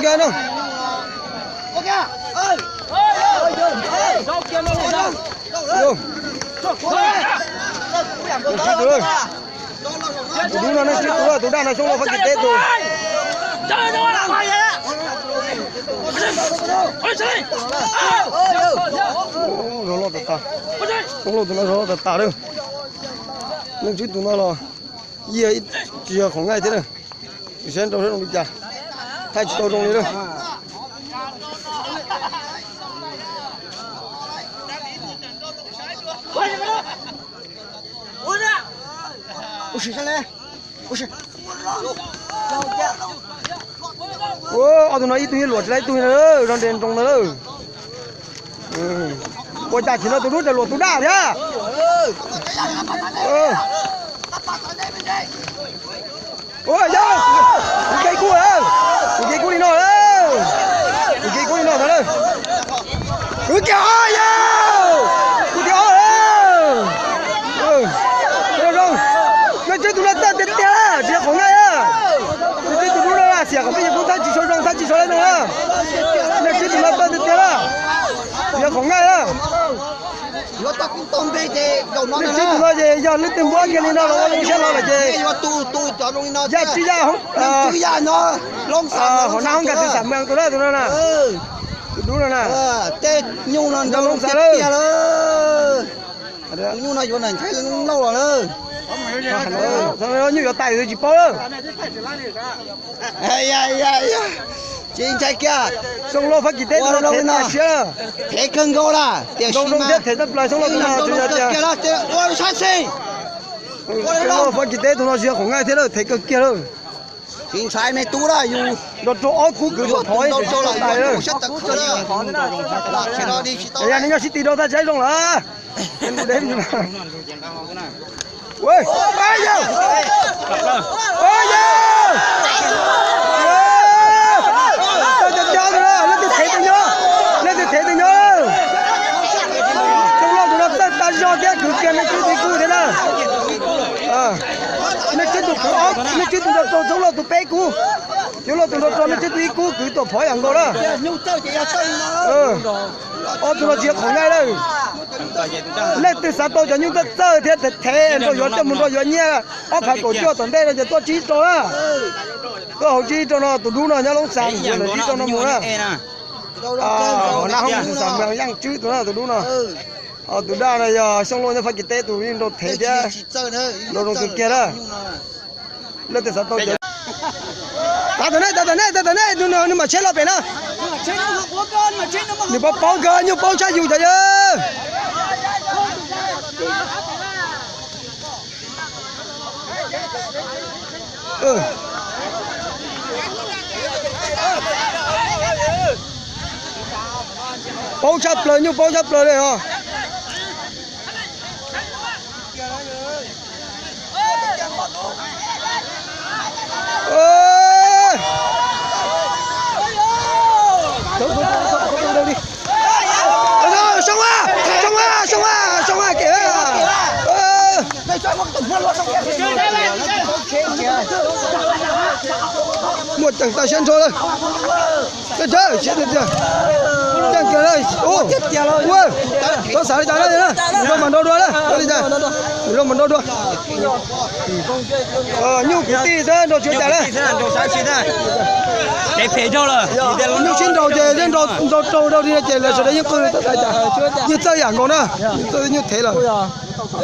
kìa đâu. Vô. Đúng là nó chỉ tụi tụi đang là xuống là phải kịp tết rồi. Nó lo tạt ta. Không lo tụi nó lo tạt ta đâu. Nhưng chỉ tụi nó lo. Gì chỉ không ngay thế này. Thì xem đâu hết không đi chả. Thay chỉ đâu trong đi đâu.不是上来，不是。Ô, tụi nó ít tụi lột lấy tụi nó rong đèn trong nó đâu. Ôi cha chỉ nó tụi nó lột tụi đá nhá. Ôi giờ, cây cua đâu? Cây cua đi nó đâu? Cây cua đi nó đâu? Cứ kéo vô, cứ kéo đâu? Rồi, nó chơi tụi nó tết tết tết, chỉ không ngay á. Nó chơi tụi nó là xỉa, bây giờ cũng ta chỉ số rong, ta chỉ số lên nữa. Nó chơi tụi nó tết tết á, chỉ không ngay á. Nó ta cũng tông về chứ, đầu nó nó chơi tụi nó gì, giờ lấy tiền bữa cái này nó sẽ lo là gì? Nó tu cho nó. Giờ chỉ ra không? Chỉ ra nó, lông sàn. Họ nào không cả từ sản mạng tụi nó nè. Đúng rồi nè. Tết nhung nó lông sàn đâu. Nhưng này chỗ này thấy lâu rồi nó như cái tay rồi chỉ bao đâu. Chính trái kia. Xong lo phải kịp tết nó đâu nó xưa. Thế cân gỗ là. Không tết thế tập lại xong lo tụi nó chưa chưa. Kia là ôi sát sinh. Lo phải kịp tết tụi nó xưa không ngay thế đâu thấy cái kia đâu. Chính trái này tú ra dù. Nó chỗ ớt cú cứ chỗ thói để cho lại rồi. Đây anh nhớ xịt đâu ta cháy xong là. Em đếm như nào. Ôi, ôi giờ. Ôi giờ. Lên từ thế từ nhớ. Trong lo tụi nó ta do cái cứ kia nó cứ cú thế nào. Nó chết tụi nó, nó chết tụi nó trong lo tụi bé cú. Chúng nó tụi nó cho nó chết tụi cú cứ tụi phơi hàng đó đó. Tụi nó chưa không ngay đâu. Lên từ sáng tôi cho những cái chơi thế thế tôi nói cho mình tôi nói nhé. Phải tổ chức tuần đây là giờ tôi chỉ cho á. Tôi không chỉ cho nó tụi đu nó nhá lông sáng rồi là chỉ cho nó mua á. Nó không sản phẩm yang chứ tụi nó tụi đu nó. Tụi đa này giờ xong luôn nó phải kịp tết tụi nó thế chứ. Nó tụi kia đó. Lên từ sáng tôi cho. Ta tụi này tụi nó mà chết lo về nó. Nhiều bao cơ nhiều bao trái dù trời ơi. Bao chấp lời nhiều bao chấp lời đây hả? Đâu đi. Xong qua kìa. Một chẳng ta xem thôi. Chơi chết chưa. Đang kìa đây. Ô. Ui. Tôi xả đi trái đây nè. Đâu mà đâu đua đấy. Đi ra. Đâu mà đâu đua. Nhu cái tí thế đồ chưa trả đấy. Cái phê đâu rồi. Nhu xin đầu chơi lên đâu đi chơi là sẽ đấy những người ta trả. Như chơi ảnh còn á. Tôi như thế là.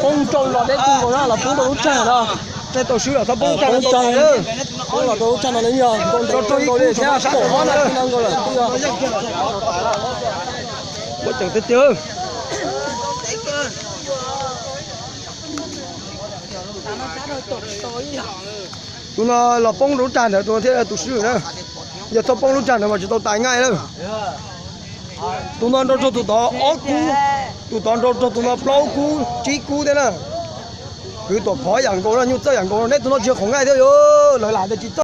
Không trâu là đấy cũng có là cũng đủ chân rồi. Đây tổ sư là sao bông trăng nữa. Không là đủ chân là lấy nhiều. Cho tôi đi theo sát của nó nữa. Bố chẳng tới chưa. Tụi nó là bông đủ tràn rồi, tụi nó thế là tổ sư nữa. Giờ cho bông đủ tràn rồi mà chỉ tao tải ngay đâu. Tụi nó cho tụi nó ớt cú. Tụi nó cho tụi nó plau cú, chí cú thế nào. Cứ tụi phó dạng cô nó như chơi dạng cô nó tụi nó chưa không ngay thế ơi, lại lại thì chỉ